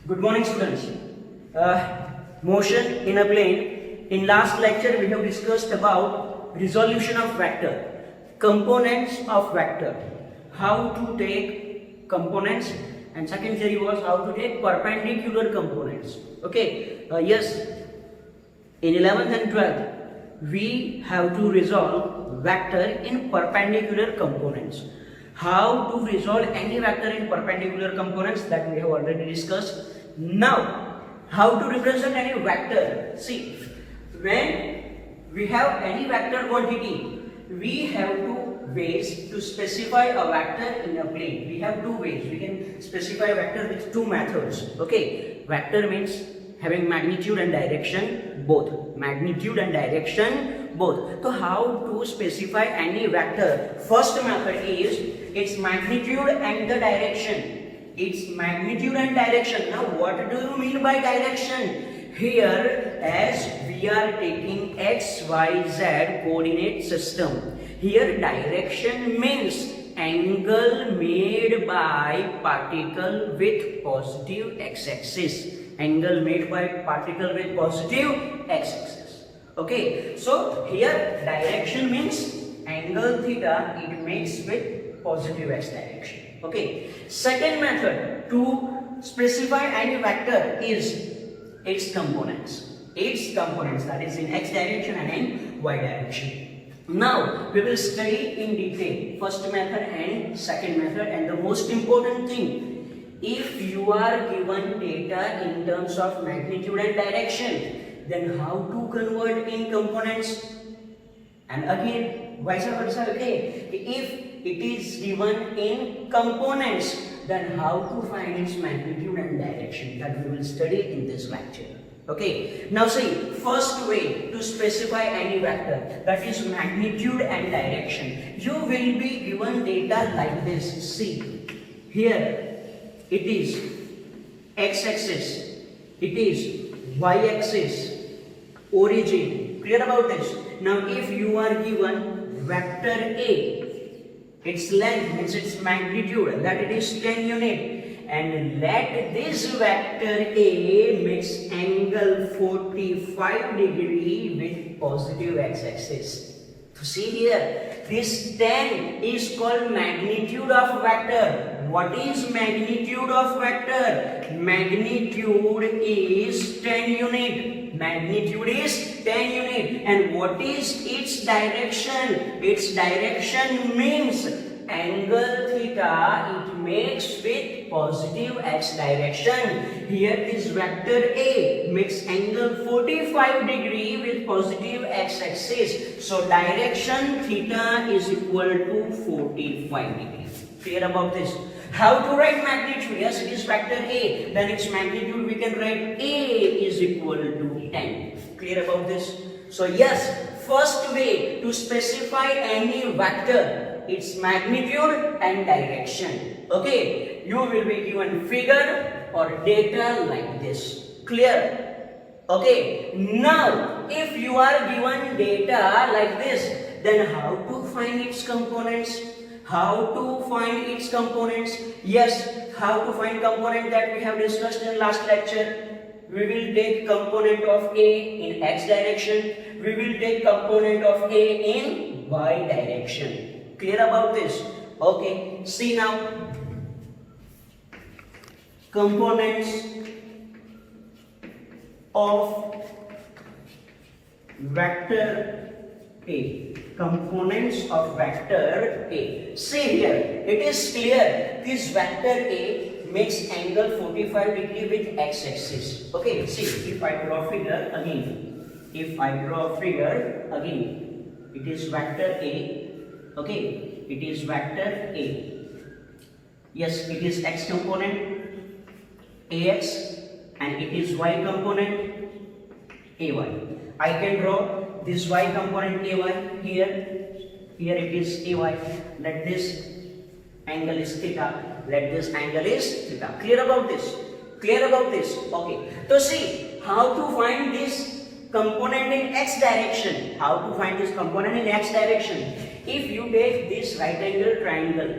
Good morning, students. Motion in a plane. In last lecture, we have discussed about resolution of vector, components of vector, how to take components, and second theory was how to take perpendicular components. Okay. Yes. In 11th and 12th, we have to resolve vector in perpendicular components. How to resolve any vector in perpendicular components, that we have already discussed. Now, how to represent any vector? See, when we have any vector quantity, we have two ways to specify a vector in a plane. We have two ways. We can specify a vector with two methods. Okay, vector means having magnitude and direction both. Magnitude and direction both. So how to specify any vector? First method is its magnitude and the direction. Its magnitude and direction. Now what do you mean by direction? Here, as we are taking x, y, z coordinate system, here direction means angle made by particle with positive x-axis. Angle made by particle with positive x-axis. Okay, so here direction means angle theta, it makes with positive x direction. Okay, second method to specify any vector is its components. Its components, that is in x direction and in y direction. Now we will study in detail first method and second method, and the most important thing, if you are given data in terms of magnitude and direction, then how to convert in components, and again vice versa. Okay, if it is given in components, then how to find its magnitude and direction, that we will study in this lecture. Okay, now see, first way to specify any vector, that is magnitude and direction. You will be given data like this. See, here it is x-axis, it is y-axis, origin. Clear about this? Now if you are given vector A, its length means its magnitude, that it is 10 unit, and let this vector A makes angle 45 degree with positive x-axis. So see here, this 10 is called magnitude of vector. What is magnitude of vector? Magnitude is 10 unit. Magnitude is 10 unit. And what is its direction? Its direction means angle theta, it makes with positive x direction. Here this vector A makes angle 45 degree with positive x axis. So direction theta is equal to 45 degree. Clear about this? How to write magnitude? Yes, it is vector A. Then its magnitude we can write A is equal to 10. Clear about this? So yes, first way to specify any vector, its magnitude and direction. Okay, you will be given figure or data like this. Clear? Okay, now if you are given data like this, then how to find its components? How to find its components? Yes, how to find component, that we have discussed in last lecture. We will take component of A in x direction. We will take component of A in y direction. Clear about this? Okay, see now. Components of vector A. Components of vector A. See here, it is clear. This vector A makes angle 45 degree with x-axis. Okay, see, if I draw figure again, it is vector A. Okay, it is vector A. Yes, it is x component AX, and it is y component AY. I can draw this y component AY here. Here it is AY. Let this angle is theta. Let this angle is theta. Clear about this? Clear about this? Okay. So see how to find this component in x direction. How to find this component in x direction? If you take this right angle triangle,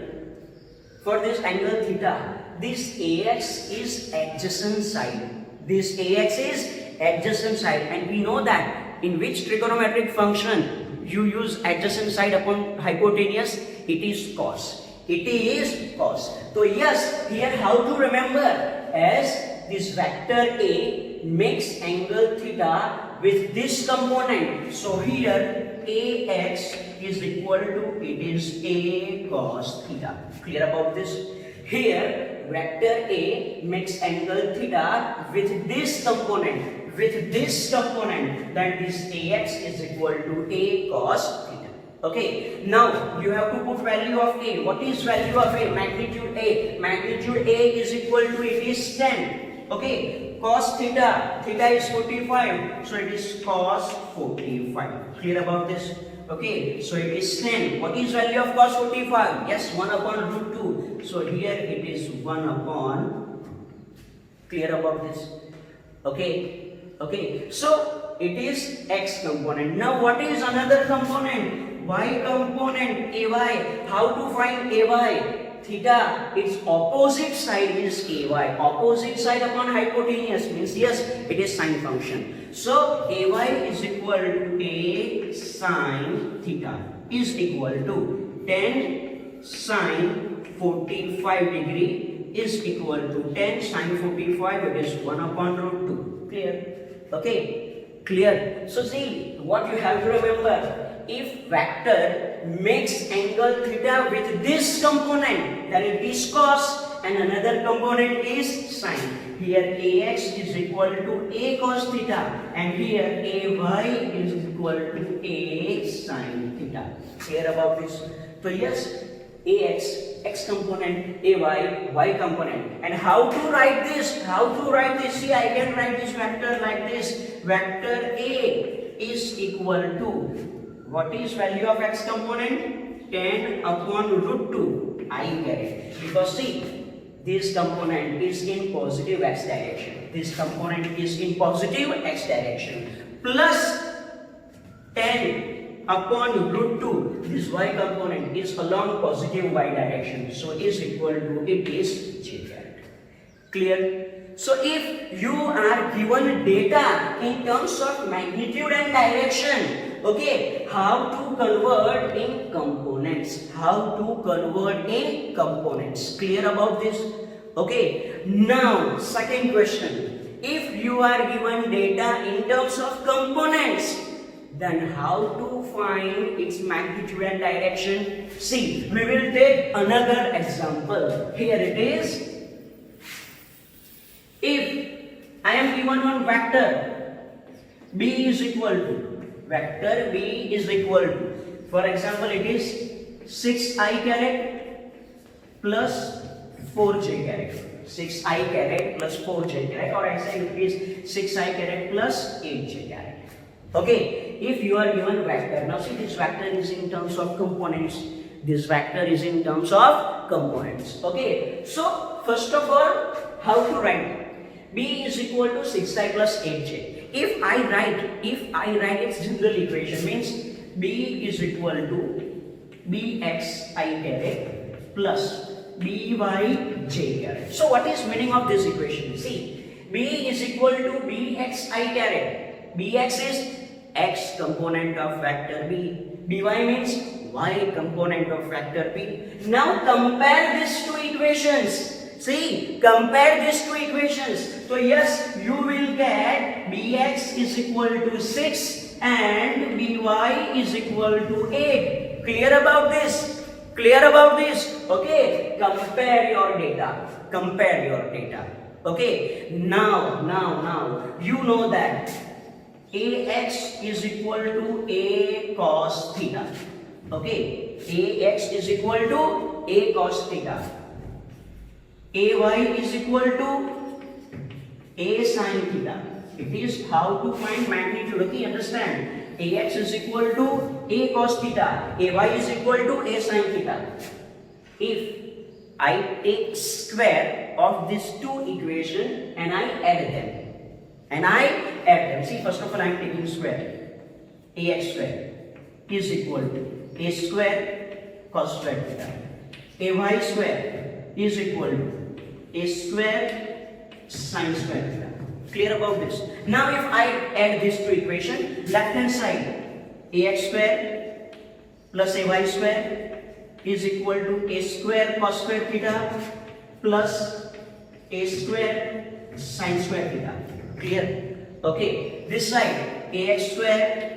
for this angle theta, this AX is adjacent side. This AX is adjacent side, and we know that in which trigonometric function you use adjacent side upon hypotenuse, it is cos. It is cos. So yes, here how to remember, as this vector A makes angle theta with this component. So here AX is equal to, it is A cos theta. Clear about this? Here vector A makes angle theta with this component. With this component, then this AX is equal to A cos theta. Okay, now you have to put value of A. What is value of A? Magnitude A. Magnitude A is equal to, it is 10. Okay, cos theta. Theta is 45. So it is cos 45. Clear about this? Okay, so it is 10. What is value of cos 45? Yes, 1 upon root 2. So here it is 1 upon. Clear about this? Okay. Okay, so it is X component. Now what is another component? Y component, AY. How to find AY? Theta, its opposite side is AY. Opposite side upon hypotenuse means, yes, it is sine function. So AY is equal to A sine theta is equal to 10 sine 45 degree is equal to 10 sine 45, it is 1 upon root 2. Clear? Okay, clear. So see, what you have to remember, if vector makes angle theta with this component, then it is cos, and another component is sine. Here AX is equal to A cos theta, and here AY is equal to A sine theta. Clear about this? So yes, AX, X component, AY, Y component. And how to write this? How to write this? See, I can write this vector like this. Vector A is equal to, what is value of X component? 10 upon root 2 I caret. Because see, this component is in positive X direction. This component is in positive X direction. Plus 10 upon root 2, this Y component is along positive Y direction. So is equal to, it is J caret. Clear? So if you are given data in terms of magnitude and direction, okay, how to convert in components? How to convert in components? Clear about this? Okay, now second question. If you are given data in terms of components, then how to find its magnitude and direction? See, we will take another example. Here it is. If I am given one vector, B is equal to, vector B is equal to, for example, it is 6i caret plus 4j caret. 6i caret plus 4j caret, or I say it is 6i caret plus 8j caret. Okay, if you are given vector, now see, this vector is in terms of components. This vector is in terms of components. Okay, so first of all, how to write? B is equal to 6i plus 8j. If I write its general equation, means B is equal to bxi caret plus byj caret. So what is meaning of this equation? See, B is equal to bxi caret. Bx is x component of vector B. By means y component of vector B. Now compare these two equations. See, compare these two equations. So yes, you will get Bx is equal to 6 and By is equal to 8. Clear about this? Clear about this? Okay, compare your data. Compare your data. Okay, now you know that Ax is equal to A cos theta. Okay, Ax is equal to A cos theta. Ay is equal to A sin theta. It is how to find magnitude. Okay, understand? Ax is equal to A cos theta. Ay is equal to A sin theta. If I take square of these two equations and I add them. See, first of all, I am taking square. Ax square is equal to A square cos square theta. Ay square is equal to a square sine square theta. Clear about this? Now if I add these two equations, left hand side ax square plus ay square is equal to a square cos square theta plus a square sine square theta. Clear? Okay, this side ax square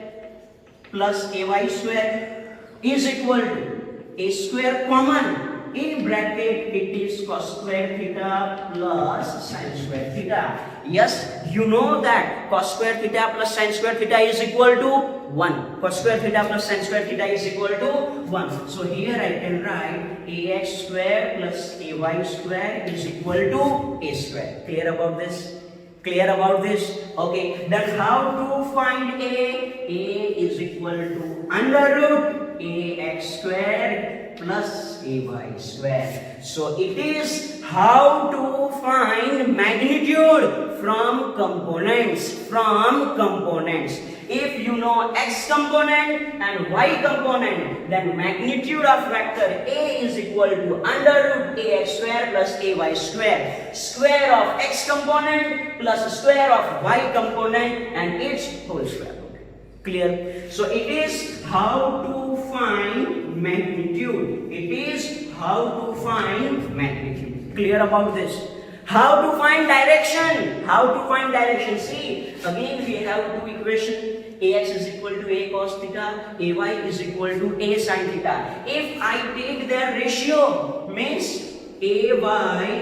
plus ay square is equal to a square common, in bracket it is cos square theta plus sine square theta. Yes, you know that cos square theta plus sine square theta is equal to 1. Cos square theta plus sine square theta is equal to 1. So here I can write ax square plus ay square is equal to a square. Clear about this? Clear about this? Okay, then how to find a? A is equal to under root ax square plus ay square. So it is how to find magnitude from components. If you know x component and y component, then magnitude of vector A is equal to under root ax square plus ay square. Square of x component plus square of y component and its whole square. Clear? So it is how to find magnitude. It is how to find magnitude. Clear about this? How to find direction? How to find direction? See, again we have two equations. Ax is equal to a cos theta, ay is equal to a sin theta. If I take their ratio, means ay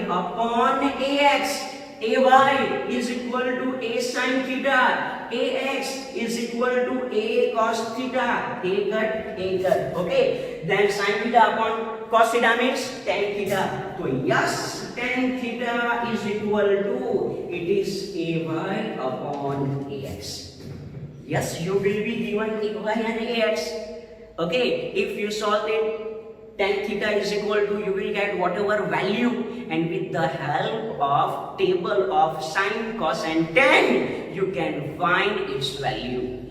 upon ax, ay is equal to a sin theta, ax is equal to a cos theta, a cut. Okay, then sin theta upon cos theta means tan theta. So yes, tan theta is equal to, it is ay upon ax. Yes, you will be given ay and ax. Okay, if you solve it, tan theta is equal to, you will get whatever value, and with the help of table of sine, cos and tan, you can find its value.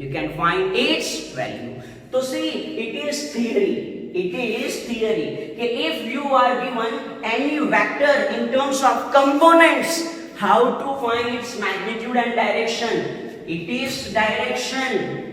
So see, it is theory. If you are given any vector in terms of components, how to find its magnitude and direction? It is direction,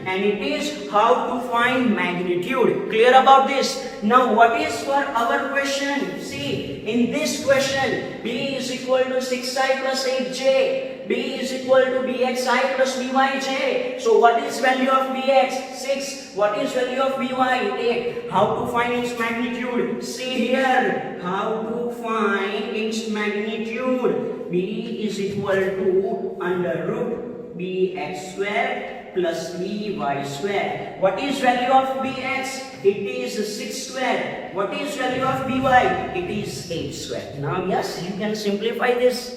and it is how to find magnitude. Clear about this? Now what is for our question? See, in this question, b is equal to 6i plus 8j, b is equal to bxi plus byj. So what is value of bx? 6. What is value of by? 8. How to find its magnitude? See here, how to find its magnitude. b is equal to under root bx square plus by square. What is value of bx? It is 6 square. What is value of by? It is 8 square. Now yes, you can simplify this.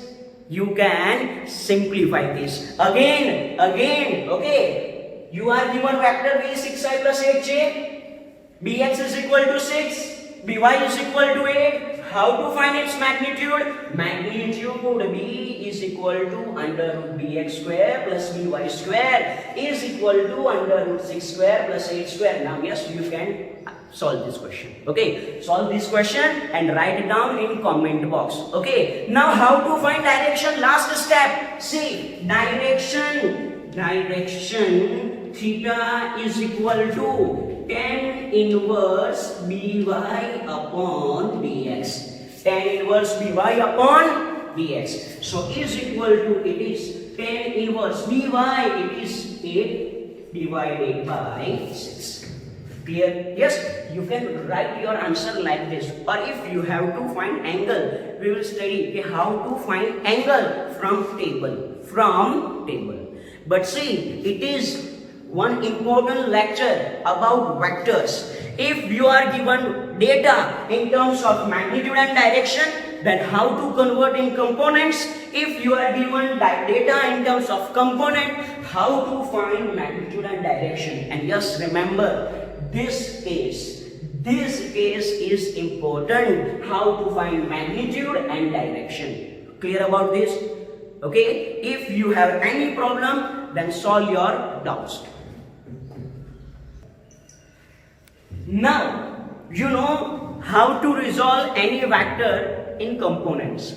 Again, okay. You are given vector b 6i plus 8j. bx is equal to 6. by is equal to 8. How to find its magnitude? Magnitude b is equal to under root bx square plus by square is equal to under root 6 square plus 8 square. Now yes, you can solve this question. Okay, solve this question and write it down in comment box. Okay, now how to find direction? Last step. See, direction theta is equal to tan inverse by upon dx. Tan inverse by upon dx. So is equal to, it is tan inverse by, it is 8 divided by 6. Clear? Yes, you can write your answer like this. Or if you have to find angle, we will study how to find angle from table. But see, it is one important lecture about vectors. If you are given data in terms of magnitude and direction, then how to convert in components. If you are given data in terms of component, how to find magnitude and direction. And yes, remember, this case is important, how to find magnitude and direction. Clear about this? Okay, if you have any problem, then solve your doubts. Now, you know how to resolve any vector in components.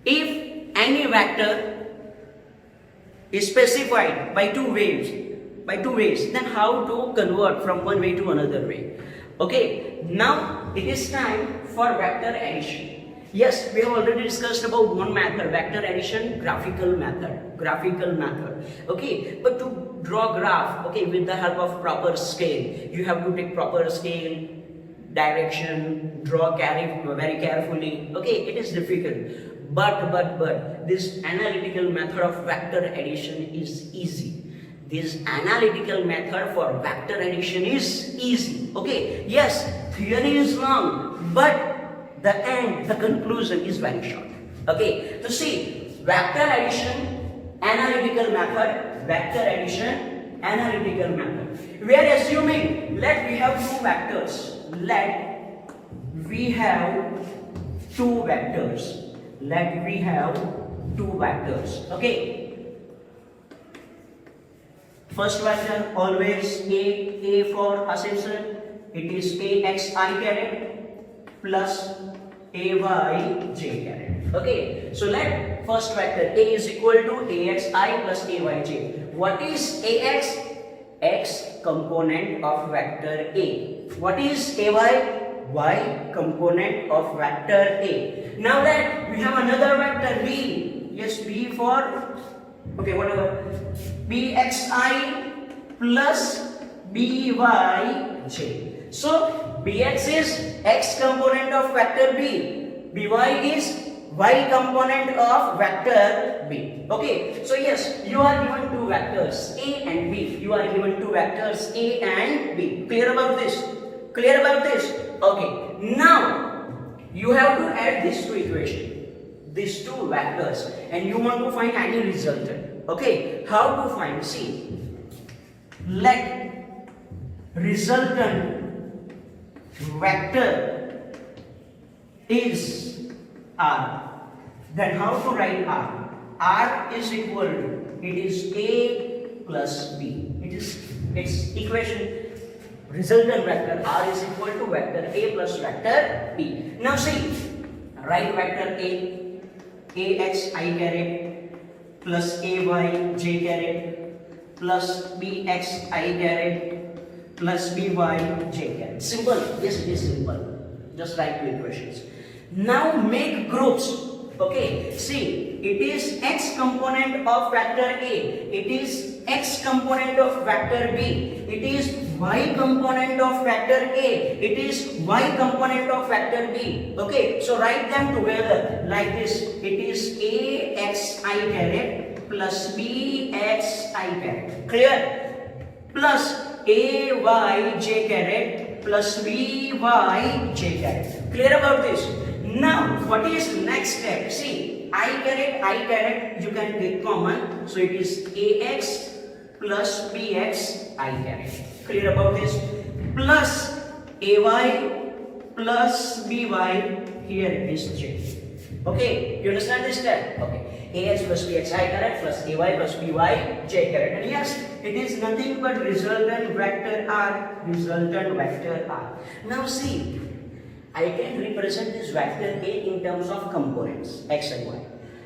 If any vector is specified by two ways, then how to convert from one way to another way. Okay, now it is time for vector addition. Yes, we have already discussed about one method, vector addition, graphical method. Okay, but to draw graph, okay, with the help of proper scale, you have to take proper scale, direction, draw very carefully. Okay, it is difficult, but this analytical method of vector addition is easy. This analytical method for vector addition is easy. Okay, yes, theory is long, but the conclusion is very short. Okay, so see, vector addition, analytical method, vector addition, analytical method. We are assuming, let we have two vectors. Let we have two vectors. Okay. First vector always A for assumption. It is AXI caret plus AYJ caret. Okay. So let first vector A is equal to AXI plus AYJ. What is AX? X component of vector A. What is AY? Y component of vector A. Now that we have another vector B. Yes, B for, okay, whatever. BXI plus BYJ. So BX is X component of vector B. BY is Y component of vector B. Okay, so yes, you are given two vectors A and B. A and B. Clear about this? Okay, now you have to add these two equations, these two vectors, and you want to find any resultant. Okay, how to find? See, let resultant vector is R. Then how to write R? R is equal to, it is A plus B. Its equation, resultant vector R is equal to vector A plus vector B. Now see, write vector A, AXI caret plus AYJ caret plus BXI caret plus BYJ caret. Simple? Yes, it is simple. Just write two equations. Now make groups. Okay, see, it is X component of vector A, it is X component of vector B, it is Y component of vector A, it is Y component of vector B. Okay, so write them together like this. It is AXI caret plus BXI caret. Clear? Plus AYJ caret plus BYJ caret. Clear about this? Now, what is next step? See, I caret, you can take common. So it is AX plus BX I caret. Clear about this? Plus AY plus BY, here it is J. Okay, you understand this step? Okay, AX plus BX I caret plus AY plus BY J caret. And yes, it is nothing but resultant vector R. Now see, I can represent this vector A in terms of components, X and Y.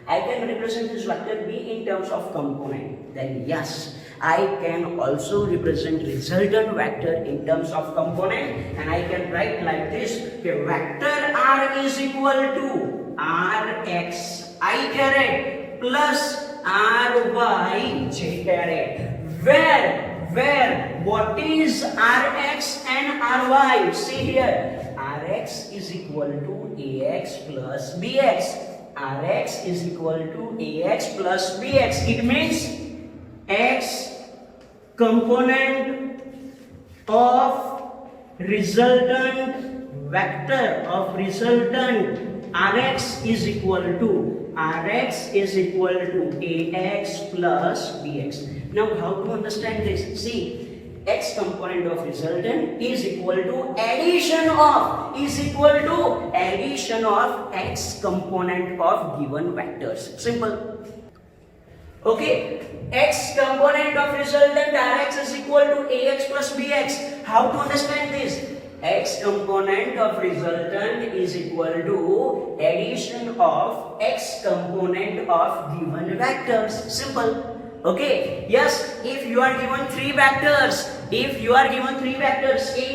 I can represent this vector B in terms of component. Then yes, I can also represent resultant vector in terms of component, and I can write like this. Okay, vector R is equal to Rx I caret plus Ry J caret. Where what is Rx and Ry? See here. Rx is equal to Ax plus Bx. Rx is equal to Ax plus Bx. It means X component of resultant vector of resultant Rx is equal to Ax plus Bx. Now how to understand this? See, X component of resultant is equal to addition of X component of given vectors. Simple. Okay, X component of resultant Rx is equal to Ax plus Bx. How to understand this? X component of resultant is equal to addition of X component of given vectors. Simple. Okay, yes, if you are given three vectors, A,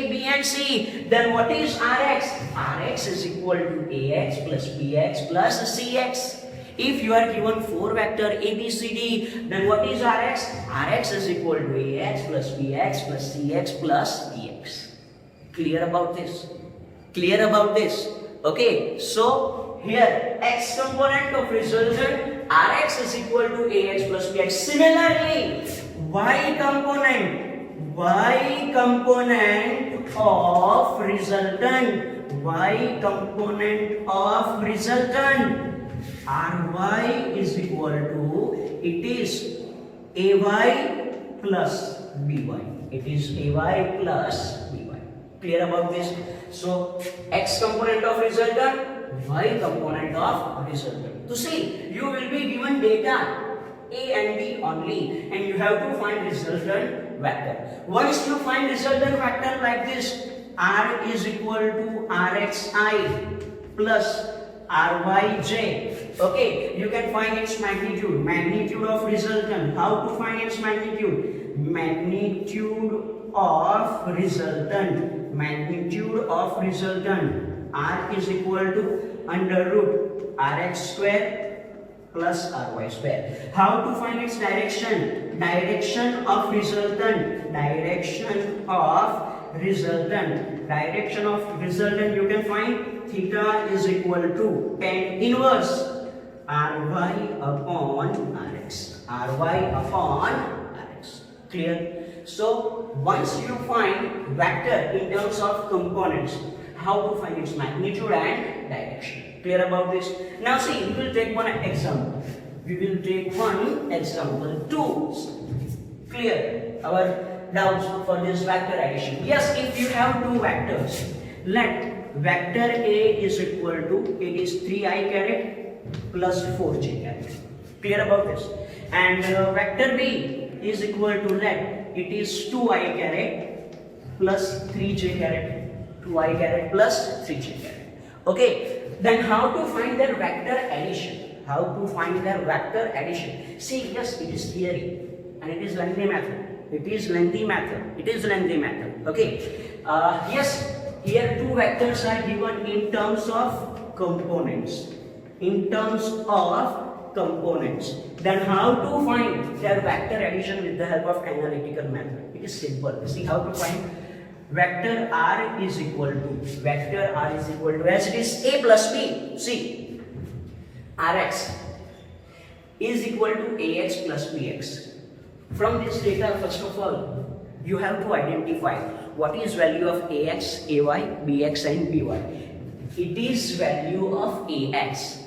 B and C, then what is Rx? Rx is equal to Ax plus Bx plus Cx. If you are given four vector A, B, C, D, then what is Rx? Rx is equal to Ax plus Bx plus Cx plus Dx. Clear about this? Clear about this? Okay, so here X component of resultant Rx is equal to Ax plus Bx. Similarly, Y component of resultant, Ry is equal to, it is Ay plus By. It is Ay plus By. Clear about this? So X component of resultant, Y component of resultant. To see, you will be given data A and B only, and you have to find resultant vector. Once you find resultant vector like this, R is equal to Rxi plus Ryj. Okay, you can find its magnitude. Magnitude of resultant. How to find its magnitude? Magnitude of resultant. Magnitude of resultant. R is equal to under root Rx square plus Ry square. How to find its direction? Direction of resultant. Direction of resultant you can find theta is equal to tan inverse Ry upon Rx. Clear? So once you find vector in terms of components, how to find its magnitude and direction. Clear about this? Now see, we will take one example. To clear our doubts for this vector addition. Yes, if you have two vectors, let vector A is equal to, it is 3i caret plus 4j caret. Clear about this? And vector B is equal to, let it is 2i caret plus 3j caret. 2i caret plus 3j caret. Okay, then how to find their vector addition? See, yes, it is theory and it is lengthy method. Okay, yes, here two vectors are given in terms of components. Then how to find their vector addition with the help of analytical method? It is simple. See how to find vector R is equal to, as it is A plus B. See, Rx is equal to Ax plus Bx. From this data, first of all, you have to identify what is value of Ax, Ay, Bx and By. It is value of Ax.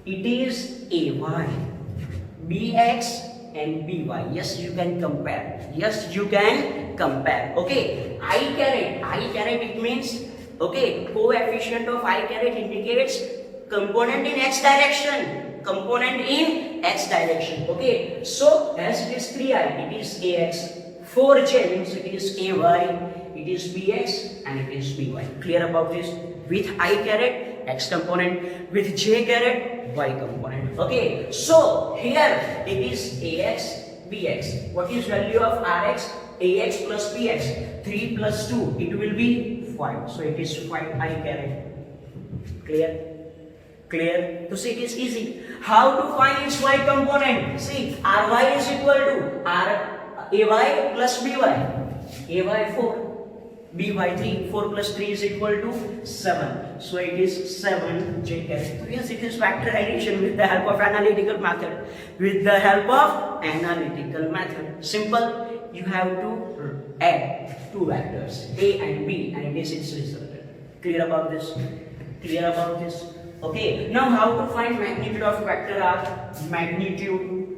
It is Ay, Bx and By. Yes, you can compare. Okay, I caret it means, okay, coefficient of I caret indicates component in x direction. Okay, so as it is 3i, it is Ax. 4j means it is Ay, it is Bx and it is By. Clear about this? With I caret, x component, with j caret, y component. Okay, so here it is Ax, Bx. What is value of Rx? Ax plus Bx. 3 plus 2, it will be 5. So it is 5i caret. Clear? To see, it is easy. How to find its y component? See, Ry is equal to Ay plus By. Ay 4, By 3. 4 plus 3 is equal to 7. So it is 7j caret. So yes, it is vector addition with the help of analytical method. Simple. You have to add two vectors A and B, and it is its resultant. Clear about this? Okay, now how to find magnitude of vector R? Magnitude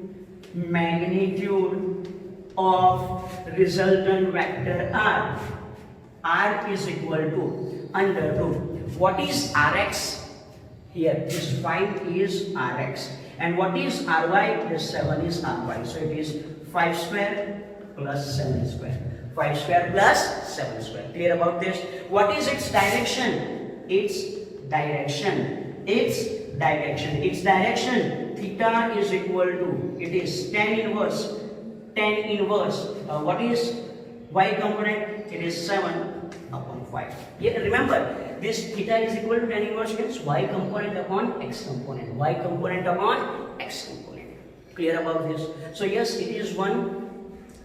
of resultant vector R. R is equal to under root. What is Rx? Here, this 5 is Rx. And what is Ry? This 7 is Ry. So it is 5 square plus 7 square. 5 square plus 7 square. Clear about this? What is its direction? Its direction. Its direction. Theta is equal to, it is tan inverse. What is y component? It is 7 upon 5. Yeah, remember, this theta is equal to tan inverse means y component upon x component. Y component upon x component. Clear about this? So yes, it is one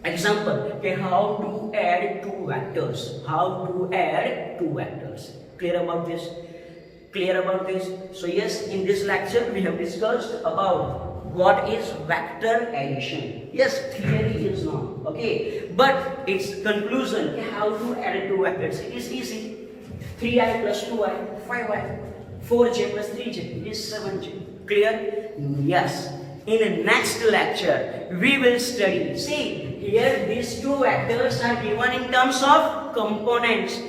example. Okay, how to add two vectors. Clear about this? So yes, in this lecture we have discussed about what is vector addition. Yes, theory is not, okay, but its conclusion, okay, how to add two vectors. It is easy. 3i plus 2i, 5i. 4j plus 3j, it is 7j. Clear? Yes. In the next lecture, we will study. See, here these two vectors are given in terms of components.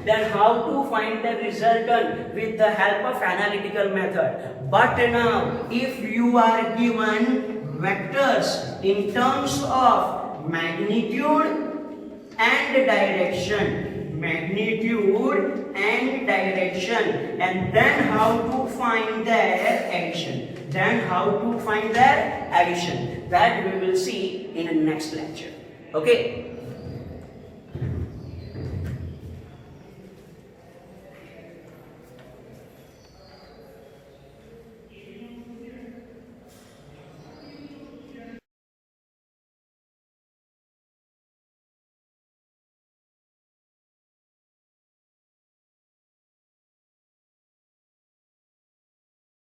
Then how to find the resultant with the help of analytical method. But now, if you are given vectors in terms of magnitude and direction, and then how to find their addition. That we will see in the next lecture. Okay.